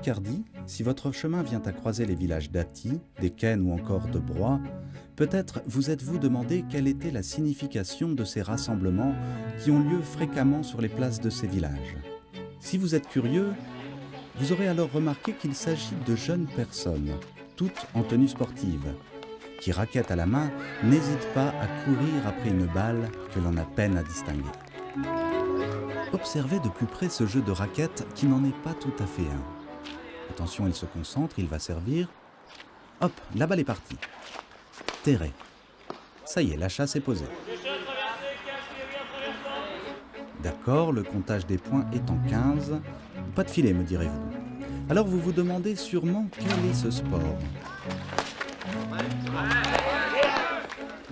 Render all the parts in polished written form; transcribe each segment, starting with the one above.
Picardie, si votre chemin vient à croiser les villages d'Atty, d'Équennes ou encore de Broye, peut-être vous êtes-vous demandé quelle était la signification de ces rassemblements qui ont lieu fréquemment sur les places de ces villages. Si vous êtes curieux, vous aurez alors remarqué qu'il s'agit de jeunes personnes, toutes en tenue sportive, qui, raquette à la main, n'hésitent pas à courir après une balle que l'on a peine à distinguer. Observez de plus près ce jeu de raquette qui n'en est pas tout à fait un. Attention, il se concentre, il va servir. Hop, la balle est partie. Terré. Ça y est, la chasse est posée. D'accord, le comptage des points est en 15. Pas de filet, me direz-vous. Alors vous vous demandez sûrement quel est ce sport.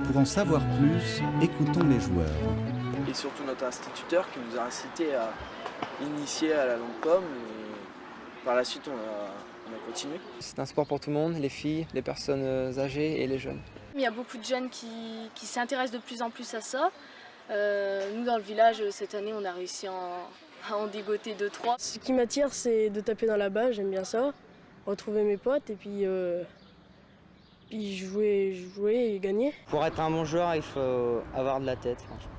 Pour en savoir plus, écoutons les joueurs. Et surtout notre instituteur qui nous a incité à initier à la longue pomme. Et par la suite, on a continué. C'est un sport pour tout le monde, les filles, les personnes âgées et les jeunes. Il y a beaucoup de jeunes qui s'intéressent de plus en plus à ça. Nous, dans le village, cette année, on a réussi à en dégoter 2-3. Ce qui m'attire, c'est de taper dans la balle, j'aime bien ça. Retrouver mes potes et puis jouer et gagner. Pour être un bon joueur, il faut avoir de la tête, franchement.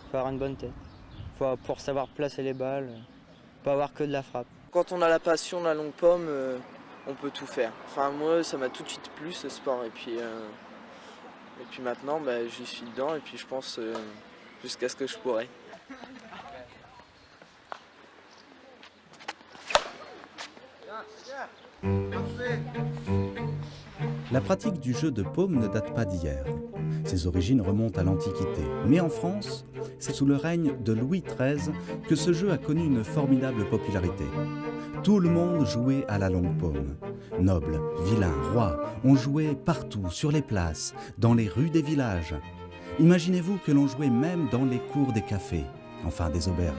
Il faut avoir une bonne tête. Pour savoir placer les balles, pas avoir que de la frappe. Quand on a la passion de la longue pomme, on peut tout faire. Enfin, moi, ça m'a tout de suite plu, ce sport. Et puis maintenant, j'y suis dedans et puis je pense jusqu'à ce que je pourrai. La pratique du jeu de paume ne date pas d'hier. Ses origines remontent à l'Antiquité. Mais en France, c'est sous le règne de Louis XIII que ce jeu a connu une formidable popularité. Tout le monde jouait à la longue paume. Nobles, vilains, rois, on jouait partout, sur les places, dans les rues des villages. Imaginez-vous que l'on jouait même dans les cours des cafés, enfin des auberges.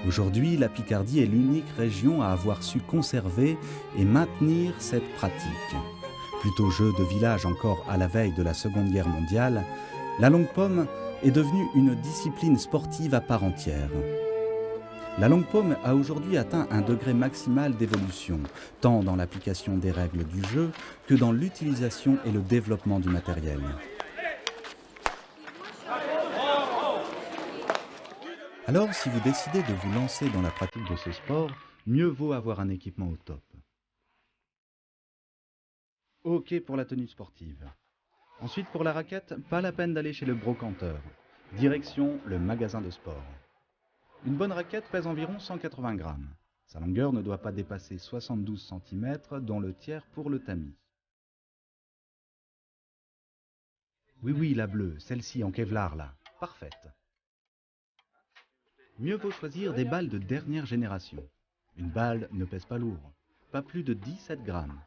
Aujourd'hui, la Picardie est l'unique région à avoir su conserver et maintenir cette pratique. Plutôt jeu de village encore à la veille de la Seconde Guerre mondiale, la longue pomme est devenue une discipline sportive à part entière. La longue pomme a aujourd'hui atteint un degré maximal d'évolution, tant dans l'application des règles du jeu que dans l'utilisation et le développement du matériel. Alors, si vous décidez de vous lancer dans la pratique de ce sport, mieux vaut avoir un équipement au top. Ok pour la tenue sportive. Ensuite, pour la raquette, pas la peine d'aller chez le brocanteur. Direction le magasin de sport. Une bonne raquette pèse environ 180 grammes. Sa longueur ne doit pas dépasser 72 cm, dont le tiers pour le tamis. Oui, la bleue, celle-ci en Kevlar là, parfaite. Mieux vaut choisir des balles de dernière génération. Une balle ne pèse pas lourd, pas plus de 17 grammes.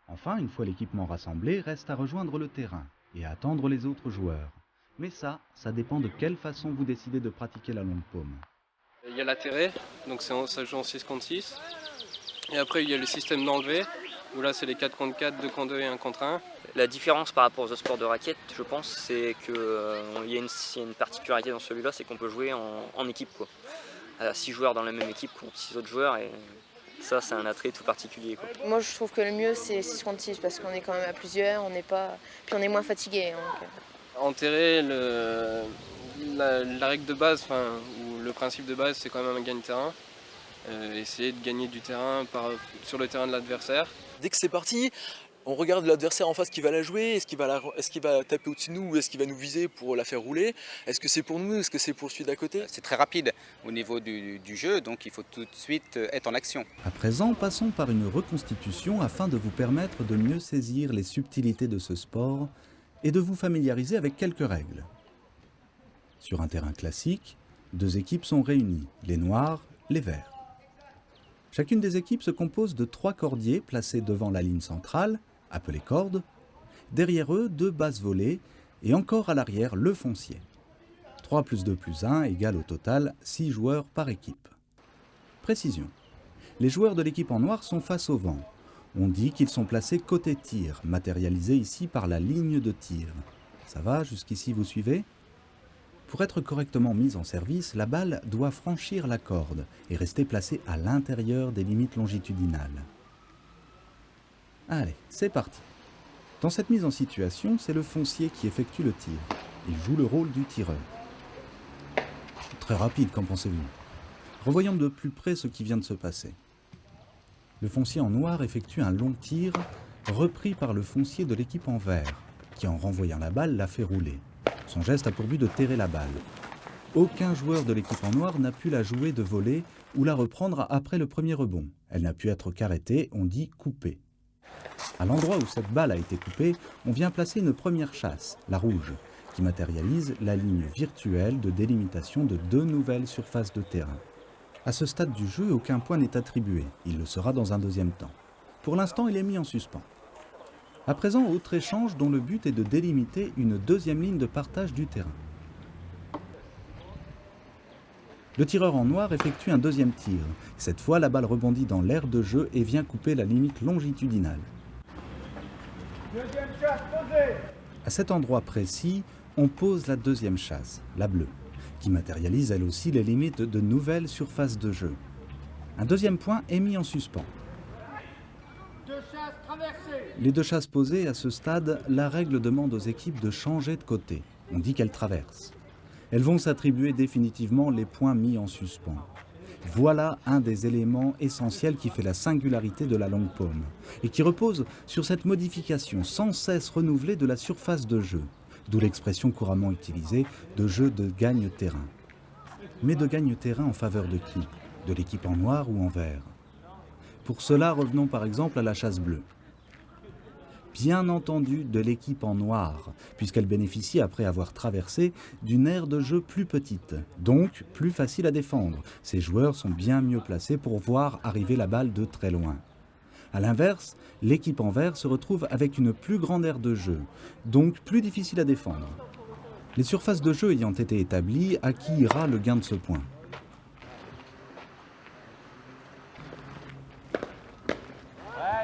Enfin, une fois l'équipement rassemblé, reste à rejoindre le terrain et à attendre les autres joueurs. Mais ça dépend de quelle façon vous décidez de pratiquer la longue paume. Il y a l'atterré, donc ça joue en 6 contre 6. Et après, il y a le système d'enlever, où là, c'est les 4 contre 4, 2 contre 2 et 1 contre 1. La différence par rapport aux sports de raquette, je pense, c'est qu'il y a une particularité dans celui-là, c'est qu'on peut jouer en équipe, quoi. 6 joueurs dans la même équipe contre 6 autres joueurs, et ça, c'est un attrait tout particulier, quoi. Moi, je trouve que le mieux, c'est 6 contre 6, parce qu'on est quand même à plusieurs, puis on est moins fatigué. Donc... Enterrer, la règle de base, ou le principe de base, c'est quand même un gagne-terrain. Essayer de gagner du terrain sur le terrain de l'adversaire. Dès que c'est parti, on regarde l'adversaire en face qui va la jouer, est-ce qu'il va taper au-dessus de nous ou est-ce qu'il va nous viser pour la faire rouler? Est-ce que c'est pour nous, est-ce que c'est pour celui d'à côté? C'est très rapide au niveau du jeu, donc il faut tout de suite être en action. À présent, passons par une reconstitution afin de vous permettre de mieux saisir les subtilités de ce sport et de vous familiariser avec quelques règles. Sur un terrain classique, 2 équipes sont réunies, les noirs, les verts. Chacune des équipes se compose de 3 cordiers placés devant la ligne centrale, appelée corde, derrière eux 2 bases volées et encore à l'arrière le foncier. 3 plus 2 plus 1 égale au total 6 joueurs par équipe. Précision. Les joueurs de l'équipe en noir sont face au vent. On dit qu'ils sont placés côté tir, matérialisés ici par la ligne de tir. Ça va, jusqu'ici vous suivez ? Pour être correctement mise en service, la balle doit franchir la corde et rester placée à l'intérieur des limites longitudinales. Allez, c'est parti. Dans cette mise en situation, c'est le foncier qui effectue le tir. Il joue le rôle du tireur. Très rapide, qu'en pensez-vous? Revoyons de plus près ce qui vient de se passer. Le foncier en noir effectue un long tir, repris par le foncier de l'équipe en vert, qui en renvoyant la balle l'a fait rouler. Son geste a pour but de terrer la balle. Aucun joueur de l'équipe en noir n'a pu la jouer de volée ou la reprendre après le premier rebond. Elle n'a pu être qu'arrêtée, on dit coupée. À l'endroit où cette balle a été coupée, on vient placer une première chasse, la rouge, qui matérialise la ligne virtuelle de délimitation de 2 nouvelles surfaces de terrain. À ce stade du jeu, aucun point n'est attribué. Il le sera dans un deuxième temps. Pour l'instant, il est mis en suspens. À présent, autre échange dont le but est de délimiter une deuxième ligne de partage du terrain. Le tireur en noir effectue un deuxième tir. Cette fois, la balle rebondit dans l'aire de jeu et vient couper la limite longitudinale. Deuxième chasse posée. À cet endroit précis, on pose la deuxième chasse, la bleue, qui matérialise elle aussi les limites de nouvelles surfaces de jeu. Un deuxième point est mis en suspens. Deux chasses traversées. Les 2 chasses posées, à ce stade, la règle demande aux équipes de changer de côté. On dit qu'elles traversent. Elles vont s'attribuer définitivement les points mis en suspens. Voilà un des éléments essentiels qui fait la singularité de la longue paume et qui repose sur cette modification sans cesse renouvelée de la surface de jeu, d'où l'expression couramment utilisée de jeu de gagne-terrain. Mais de gagne-terrain en faveur de qui? De l'équipe en noir ou en vert? Pour cela, revenons par exemple à la chasse bleue. Bien entendu de l'équipe en noir, puisqu'elle bénéficie, après avoir traversé, d'une aire de jeu plus petite, donc plus facile à défendre. Ses joueurs sont bien mieux placés pour voir arriver la balle de très loin. A l'inverse, l'équipe en vert se retrouve avec une plus grande aire de jeu, donc plus difficile à défendre. Les surfaces de jeu ayant été établies, à qui ira le gain de ce point?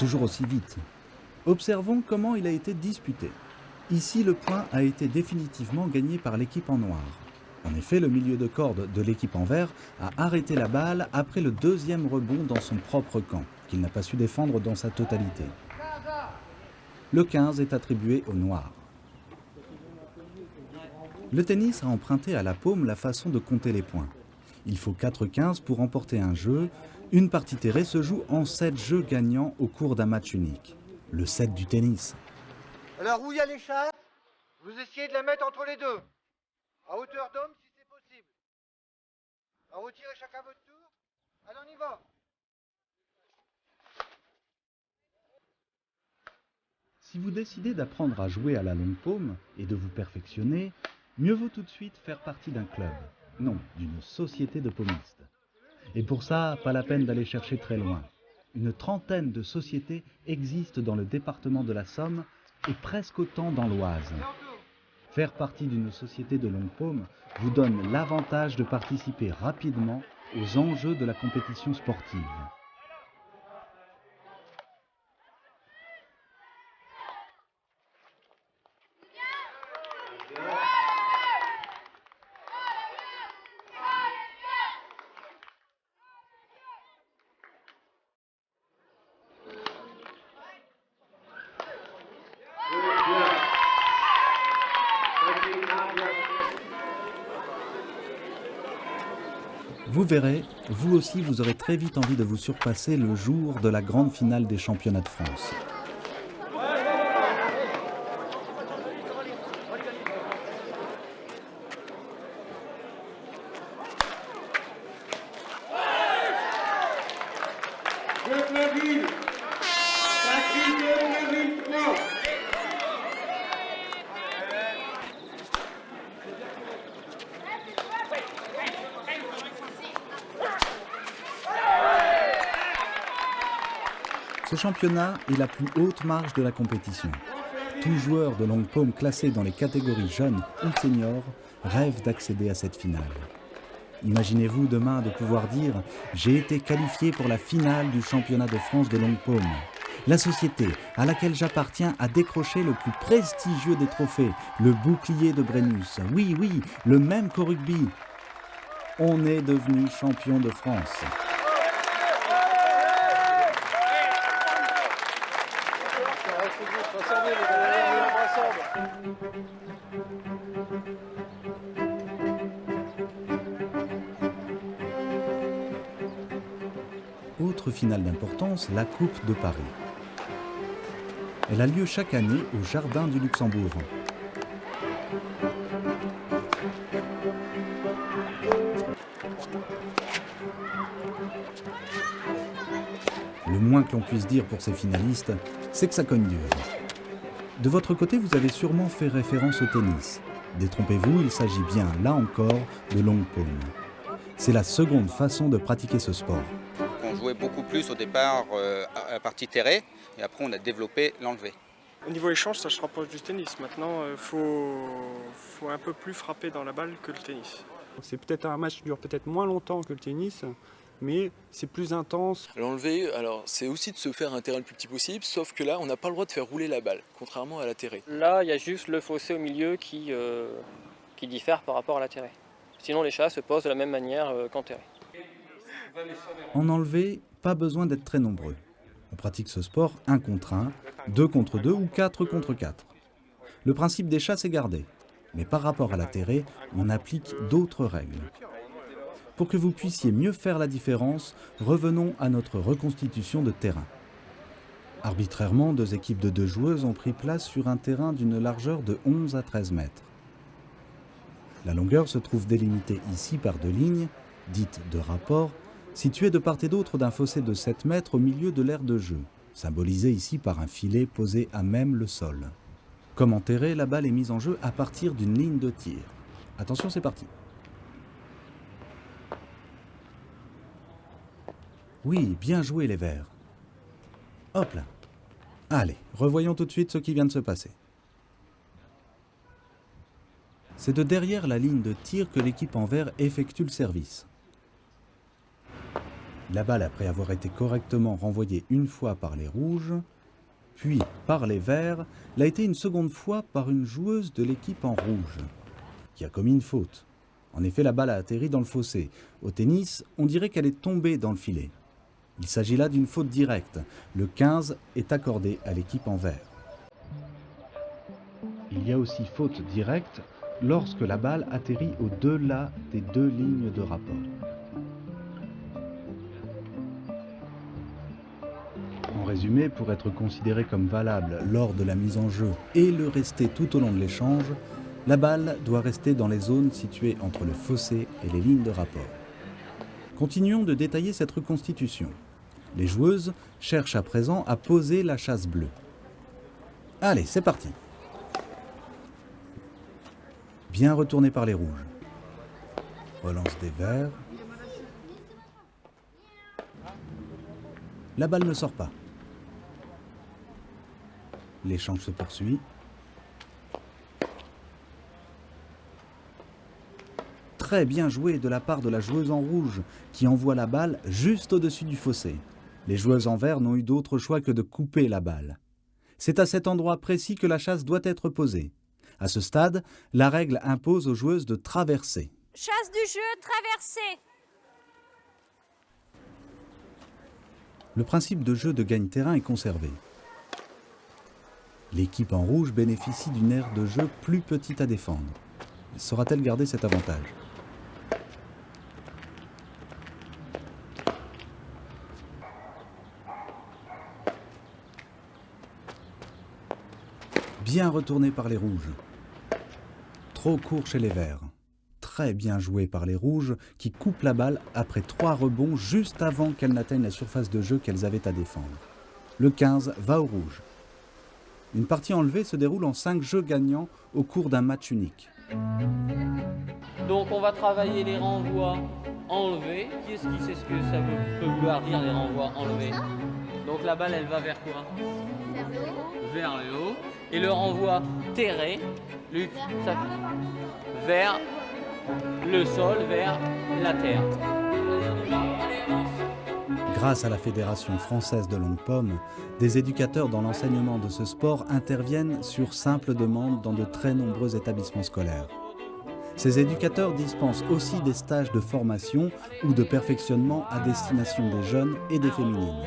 Toujours aussi vite. Observons comment il a été disputé. Ici, le point a été définitivement gagné par l'équipe en noir. En effet, le milieu de corde de l'équipe en vert a arrêté la balle après le deuxième rebond dans son propre camp, qu'il n'a pas su défendre dans sa totalité. Le 15 est attribué au noir. Le tennis a emprunté à la paume la façon de compter les points. Il faut 4 15 pour remporter un jeu. Une partie terrée se joue en 7 jeux gagnants au cours d'un match unique. Le 7 du tennis. Alors où il y a les chasses, vous essayez de la mettre entre les deux. À hauteur d'homme si c'est possible. À retirer chacun votre tour. Allez, on y va. Si vous décidez d'apprendre à jouer à la longue paume et de vous perfectionner, mieux vaut tout de suite faire partie d'un club, non, d'une société de paumistes. Et pour ça, pas la peine d'aller chercher très loin. Une trentaine de sociétés existent dans le département de la Somme et presque autant dans l'Oise. Faire partie d'une société de longue paume vous donne l'avantage de participer rapidement aux enjeux de la compétition sportive. Vous verrez, vous aussi vous aurez très vite envie de vous surpasser le jour de la grande finale des championnats de France. Ce championnat est la plus haute marge de la compétition. Tout joueur de longue paume classé dans les catégories jeunes ou seniors rêve d'accéder à cette finale. Imaginez-vous demain de pouvoir dire « J'ai été qualifié pour la finale du championnat de France de longue paume » La société à laquelle j'appartiens a décroché le plus prestigieux des trophées, le bouclier de Brennus. Oui, oui, le même qu'au rugby. On est devenu champion de France. Autre finale d'importance, la Coupe de Paris. Elle a lieu chaque année au Jardin du Luxembourg. Le moins que l'on puisse dire pour ces finalistes, c'est que ça cogne dur. De votre côté, vous avez sûrement fait référence au tennis. Détrompez-vous, il s'agit bien, là encore, de long paume. C'est la seconde façon de pratiquer ce sport. On jouait beaucoup plus au départ à la partie terrée et après on a développé l'enlevé. Au niveau échange, ça se rapproche du tennis. Maintenant, faut un peu plus frapper dans la balle que le tennis. C'est peut-être un match qui dure peut-être moins longtemps que le tennis, mais c'est plus intense. L'enlever, alors c'est aussi de se faire un terrain le plus petit possible, sauf que là, on n'a pas le droit de faire rouler la balle, contrairement à la terrée. Là, il y a juste le fossé au milieu qui diffère par rapport à la terrée. Sinon, les chats se posent de la même manière qu'en terrée. En enlevé, pas besoin d'être très nombreux. On pratique ce sport 1 contre 1, 2 contre 2 ou 4 contre 4. Le principe des chats est gardé, mais par rapport à la terrée, on applique d'autres règles. Pour que vous puissiez mieux faire la différence, revenons à notre reconstitution de terrain. Arbitrairement, 2 équipes de 2 joueuses ont pris place sur un terrain d'une largeur de 11 à 13 mètres. La longueur se trouve délimitée ici par 2 lignes, dites de rapport, situées de part et d'autre d'un fossé de 7 mètres au milieu de l'aire de jeu, symbolisé ici par un filet posé à même le sol. Comme en terrée, la balle est mise en jeu à partir d'une ligne de tir. Attention, c'est parti. Oui, bien joué les Verts. Hop là. Allez, revoyons tout de suite ce qui vient de se passer. C'est de derrière la ligne de tir que l'équipe en vert effectue le service. La balle, après avoir été correctement renvoyée une fois par les rouges, puis par les verts, l'a été une seconde fois par une joueuse de l'équipe en rouge, qui a commis une faute. En effet, la balle a atterri dans le fossé. Au tennis, on dirait qu'elle est tombée dans le filet. Il s'agit là d'une faute directe. Le 15 est accordé à l'équipe en vert. Il y a aussi faute directe lorsque la balle atterrit au-delà des 2 lignes de rapport. En résumé, pour être considéré comme valable lors de la mise en jeu et le rester tout au long de l'échange, la balle doit rester dans les zones situées entre le fossé et les lignes de rapport. Continuons de détailler cette reconstitution. Les joueuses cherchent à présent à poser la chasse bleue. Allez, c'est parti. Bien retourné par les rouges. Relance des verts. La balle ne sort pas. L'échange se poursuit. Très bien joué de la part de la joueuse en rouge qui envoie la balle juste au-dessus du fossé. Les joueuses en vert n'ont eu d'autre choix que de couper la balle. C'est à cet endroit précis que la chasse doit être posée. À ce stade, la règle impose aux joueuses de traverser. Chasse du jeu, traverser. Le principe de jeu de gagne-terrain est conservé. L'équipe en rouge bénéficie d'une aire de jeu plus petite à défendre. Saura-t-elle garder cet avantage ? Bien retourné par les rouges. Trop court chez les verts. Très bien joué par les rouges qui coupent la balle après 3 rebonds juste avant qu'elle n'atteigne la surface de jeu qu'elles avaient à défendre. Le 15 va au rouge. Une partie enlevée se déroule en 5 jeux gagnants au cours d'un match unique. Donc on va travailler les renvois enlevés. Qui est-ce qui sait ce que ça peut vouloir dire les renvois enlevés? Donc la balle elle va vers quoi? Vers le haut. Et le renvoi terré, Luc, ça, vers le sol, vers la terre. Grâce à la Fédération française de longue pomme, des éducateurs dans l'enseignement de ce sport interviennent sur simple demande dans de très nombreux établissements scolaires. Ces éducateurs dispensent aussi des stages de formation ou de perfectionnement à destination des jeunes et des féminines.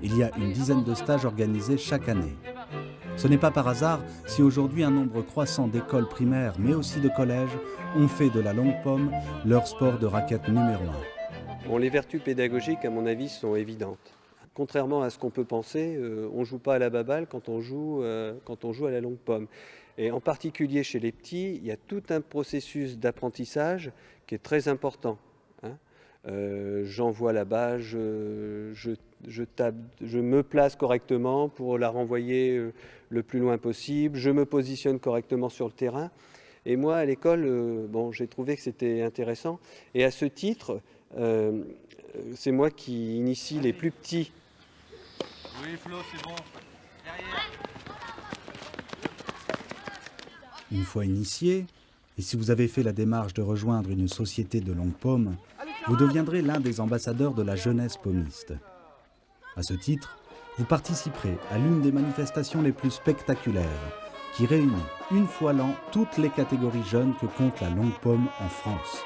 Il y a une dizaine de stages organisés chaque année. Ce n'est pas par hasard si aujourd'hui un nombre croissant d'écoles primaires, mais aussi de collèges, ont fait de la longue pomme leur sport de raquette numéro 1. Bon, les vertus pédagogiques, à mon avis, sont évidentes. Contrairement à ce qu'on peut penser, on ne joue pas à la baballe quand on joue à la longue pomme. Et en particulier chez les petits, il y a tout un processus d'apprentissage qui est très important. J'envoie la balle, je me place correctement pour la renvoyer le plus loin possible, je me positionne correctement sur le terrain. Et moi, à l'école, j'ai trouvé que c'était intéressant. Et à ce titre, c'est moi qui initie les plus petits. Oui, Flo, c'est bon. Une fois initié, et si vous avez fait la démarche de rejoindre une société de longue pomme, vous deviendrez l'un des ambassadeurs de la jeunesse pommiste. À ce titre, vous participerez à l'une des manifestations les plus spectaculaires, qui réunit une fois l'an toutes les catégories jeunes que compte la longue pomme en France.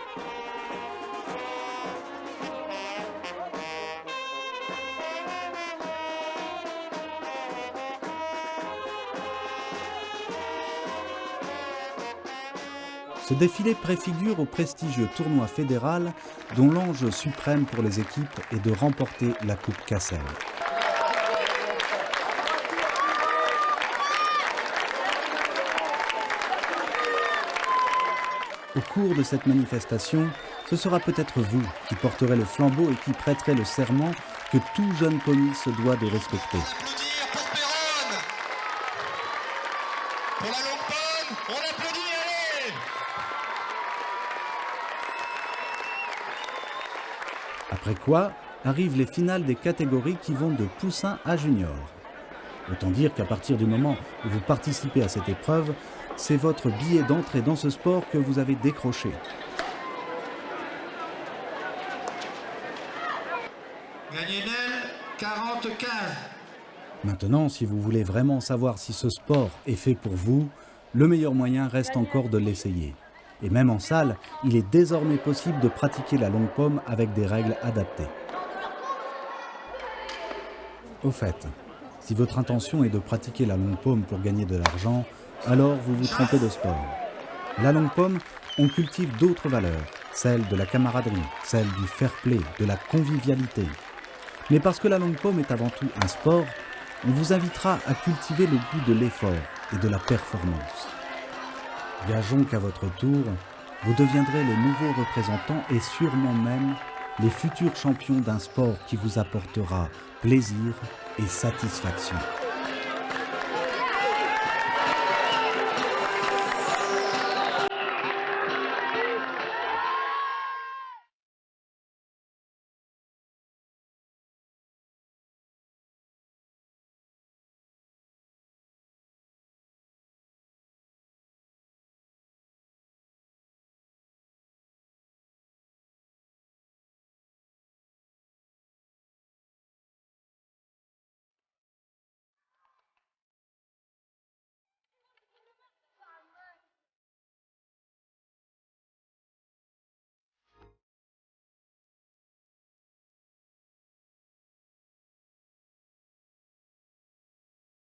Ce défilé préfigure au prestigieux tournoi fédéral dont l'enjeu suprême pour les équipes est de remporter la Coupe Cassel. Au cours de cette manifestation, ce sera peut-être vous qui porterez le flambeau et qui prêterez le serment que tout jeune pommier se doit de respecter. Pour la longue pomme, on applaudit, allez! Après quoi, arrivent les finales des catégories qui vont de poussin à junior. Autant dire qu'à partir du moment où vous participez à cette épreuve, c'est votre billet d'entrée dans ce sport que vous avez décroché. Gagné Nel, 40-15. Maintenant, si vous voulez vraiment savoir si ce sport est fait pour vous, le meilleur moyen reste encore de l'essayer. Et même en salle, il est désormais possible de pratiquer la longue pomme avec des règles adaptées. Au fait, si votre intention est de pratiquer la longue pomme pour gagner de l'argent, alors vous vous trompez de sport. La longue pomme, on cultive d'autres valeurs, celles de la camaraderie, celles du fair play, de la convivialité. Mais parce que la longue pomme est avant tout un sport, on vous invitera à cultiver le goût de l'effort et de la performance. Gageons qu'à votre tour, vous deviendrez les nouveaux représentants et sûrement même les futurs champions d'un sport qui vous apportera plaisir et satisfaction.